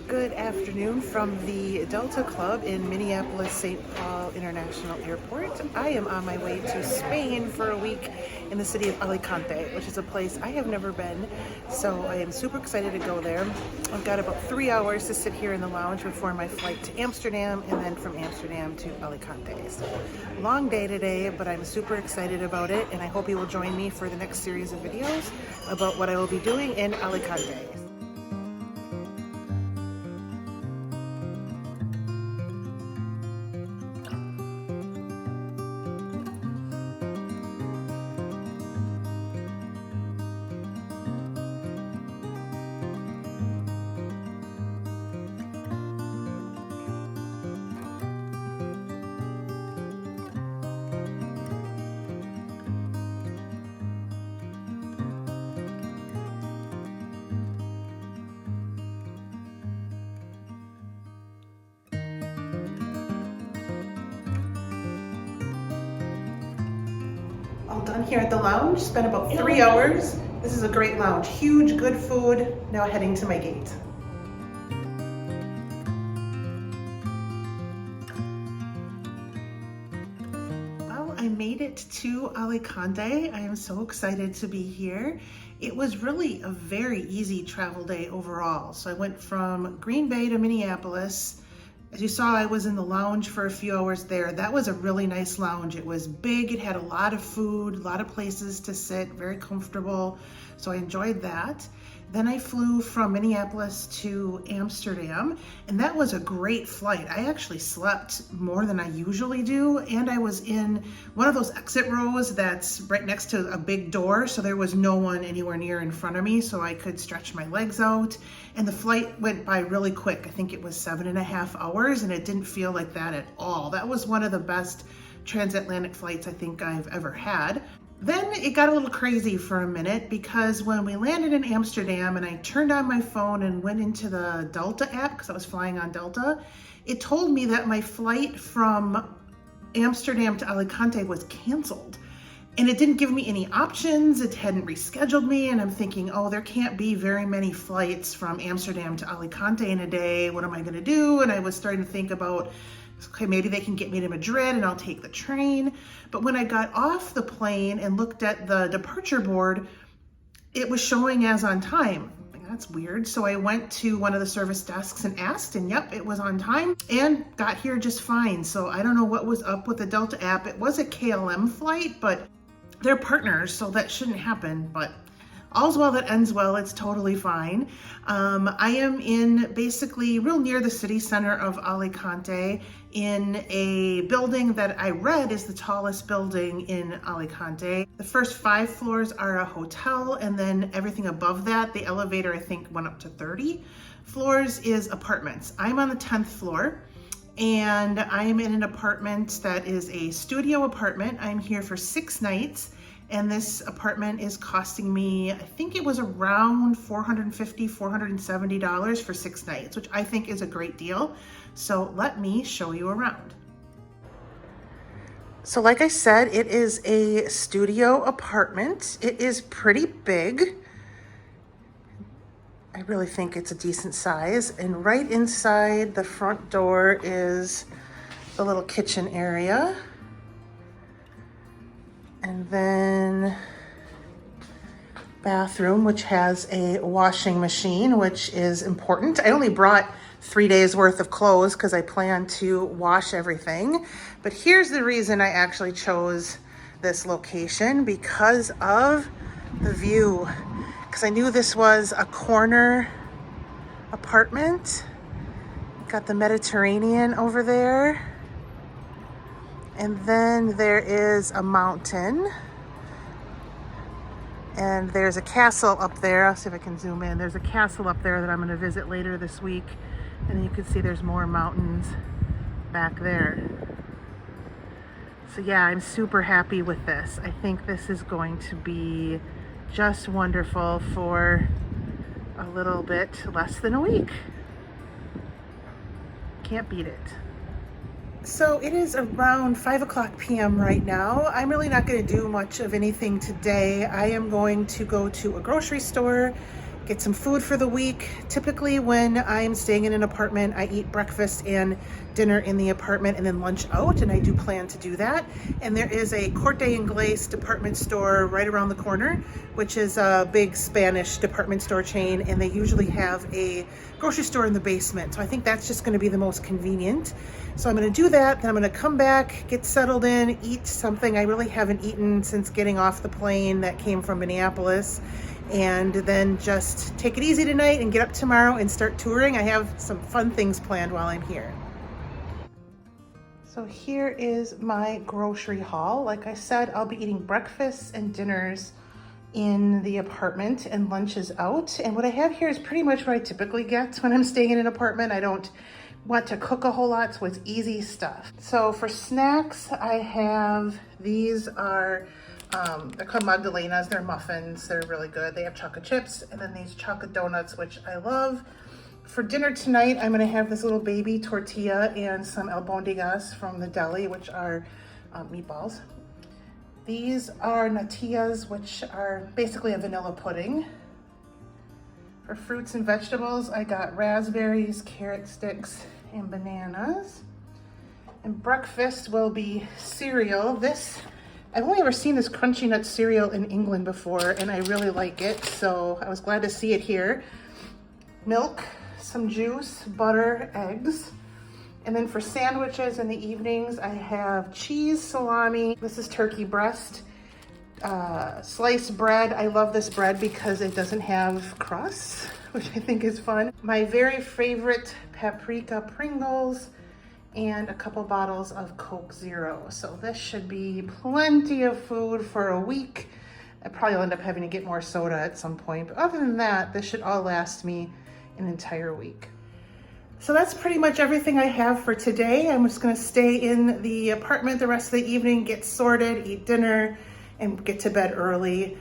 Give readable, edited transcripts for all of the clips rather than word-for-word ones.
Good afternoon from the Delta Club in Minneapolis, St. Paul International Airport. I am on my way to Spain for a week in the city of Alicante, which is a place I have never been. So I am super excited to go there. I've got about 3 hours to sit here in the lounge before my flight to Amsterdam, and then from Amsterdam to Alicante. So long day today, but I'm super excited about it, and I hope you will join me for the next series of videos about what I will be doing in Alicante. All done here at the lounge, spent about 3 hours. This is a great lounge, huge, good food. Now heading to my gate. Well, I made it to Alicante. I am so excited to be here. It was really a very easy travel day overall. So I went from Green Bay to Minneapolis. As you saw, I was in the lounge for a few hours there. That was a really nice lounge. It was big, it had a lot of food, a lot of places to sit, very comfortable. So I enjoyed that. Then I flew from Minneapolis to Amsterdam, and that was a great flight. I actually slept more than I usually do, and I was in one of those exit rows that's right next to a big door, so there was no one anywhere near in front of me, so I could stretch my legs out. And the flight went by really quick. I think it was 7.5 hours, and it didn't feel like that at all. That was one of the best transatlantic flights I think I've ever had. Then it got a little crazy for a minute, because when we landed in Amsterdam and I turned on my phone and went into the Delta app, because I was flying on Delta, it told me that my flight from Amsterdam to Alicante was canceled. And it didn't give me any options. It hadn't rescheduled me. And I'm thinking, oh, there can't be very many flights from Amsterdam to Alicante in a day. What am I gonna do? And I was starting to think about, okay, maybe they can get me to Madrid and I'll take the train. But when I got off the plane and looked at the departure board, it was showing as on time. That's weird. So I went to one of the service desks and asked, and yep, it was on time and got here just fine. So I don't know what was up with the Delta app. It was a KLM flight, but they're partners, so that shouldn't happen. But all's well that ends well, it's totally fine. I am in basically real near the city center of Alicante in a building that I read is the tallest building in Alicante. The first 5 floors are a hotel, and then everything above that, the elevator I think went up to 30 floors, is apartments. I'm on the 10th floor. And I am in an apartment that is a studio apartment. I'm here for 6 nights, and this apartment is costing me, I think it was around $450, $470 for 6 nights, which I think is a great deal. So let me show you around. So like I said, it is a studio apartment. It is pretty big. I really think it's a decent size, and right inside the front door is the little kitchen area, and then bathroom, which has a washing machine, which is important. I only brought 3 days worth of clothes because I plan to wash everything, but here's the reason I actually chose this location: because of the view. Because I knew this was a corner apartment. Got the Mediterranean over there. And then there is a mountain. And there's a castle up there. I'll see if I can zoom in. There's a castle up there that I'm going to visit later this week. And you can see there's more mountains back there. So yeah, I'm super happy with this. I think this is going to be just wonderful for a little bit less than a week. Can't beat it. So it is around 5 p.m. right now. I'm really not going to do much of anything today. I am going to go to a grocery store, get some food for the week. Typically when I'm staying in an apartment, I eat breakfast and dinner in the apartment and then lunch out, and I do plan to do that. And there is a Corte Inglés department store right around the corner, which is a big Spanish department store chain, and they usually have a grocery store in the basement. So I think that's just gonna be the most convenient. So I'm gonna do that, then I'm gonna come back, get settled in, eat something I really haven't eaten since getting off the plane that came from Minneapolis, and then just take it easy tonight and get up tomorrow and start touring. I have some fun things planned while I'm here. So here is my grocery haul. Like I said, I'll be eating breakfasts and dinners in the apartment and lunches out. And what I have here is pretty much what I typically get when I'm staying in an apartment. I don't want to cook a whole lot, so it's easy stuff. So for snacks, I have, these are, they're called Magdalenas. They're muffins. They're really good. They have chocolate chips, and then these chocolate donuts, which I love. For dinner tonight, I'm gonna have this little baby tortilla and some albondigas from the deli, which are meatballs. These are natillas, which are basically a vanilla pudding. For fruits and vegetables, I got raspberries, carrot sticks, and bananas. And breakfast will be cereal. This, I've only ever seen this Crunchy Nut cereal in England before, and I really like it, so I was glad to see it here. Milk, some juice, butter, eggs. And then for sandwiches in the evenings, I have cheese, salami. This is turkey breast, sliced bread. I love this bread because it doesn't have crust, which I think is fun. My very favorite paprika Pringles, and a couple bottles of Coke Zero. So this should be plenty of food for a week. I probably will end up having to get more soda at some point, but other than that, this should all last me an entire week. So that's pretty much everything I have for today. I'm just gonna stay in the apartment the rest of the evening, get sorted, eat dinner, and get to bed early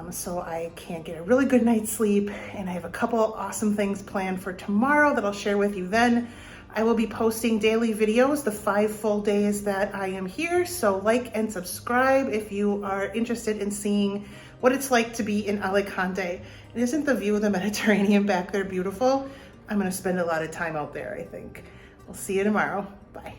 so I can get a really good night's sleep. And I have a couple awesome things planned for tomorrow that I'll share with you then. I will be posting daily videos the 5 full days that I am here. So like and subscribe if you are interested in seeing what it's like to be in Alicante. And isn't the view of the Mediterranean back there beautiful? I'm gonna spend a lot of time out there, I think. We'll see you tomorrow. Bye.